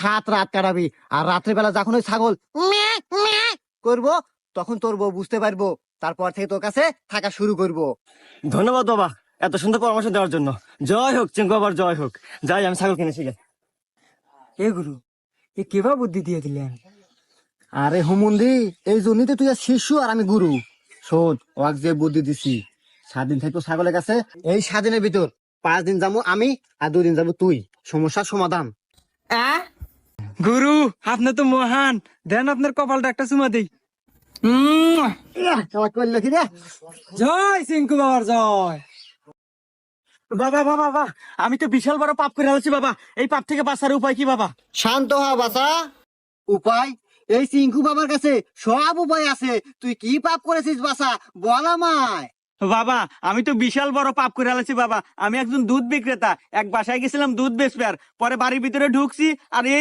সাত রাত কাটাবি। আর রাত্রিবেলা যখন ওই ছাগল ম্যাঁ, ম্যাঁ করবো, তখন তোর বউ বুঝতে পারবো, তারপর থেকে তোর কাছে থাকা শুরু করবো। ধন্যবাদ বাবা এত সুন্দর পরামর্শ দেওয়ার জন্য। জয় হোক চিঙ্কু বাবার, জয় হোক। যাই আমি ছাগল কিনেছি গে। এ গুরু, এ কেবা বুদ্ধি দিয়ে দিলেন? আরে হুমুন্দি, এই জন্যই তো তুই আর শিশু আর আমি গুরু। শোন, ওয়াক যে বুদ্ধি দিছি, 7 দিন থাকবো ছাগলের কাছে। এই 7 দিনের ভিতর 5 দিন যাবো আমি, আর 2 দিন যাবো তুই। সমস্যার সমাধান। গুরু, আপনি তো মহান। দেন আপনার কপালটা একটা চুমা দেই। আমার করলো কি রে? জয় চিঙ্কু বাবার জয়। বাবা বাবা বাবা, আমি তো বিশাল বড় পাপ করে আছি বাবা। এই পাপ থেকে বাঁচার উপায় কি বাবা? শান্ত হ বাসা। উপায়? এই চিঙ্কু বাবার কাছে সব উপায় আছে। তুই কি পাপ করেছিস বাসা, বল আমায়। বাবা আমি তো বিশাল বড় পাপ করে আছি বাবা। আমি একজন দুধ বিক্রেতা, এক বাসায় গেছিলাম দুধ বেচবার, পরে বাড়ির ভিতরে ঢুকছি আর এই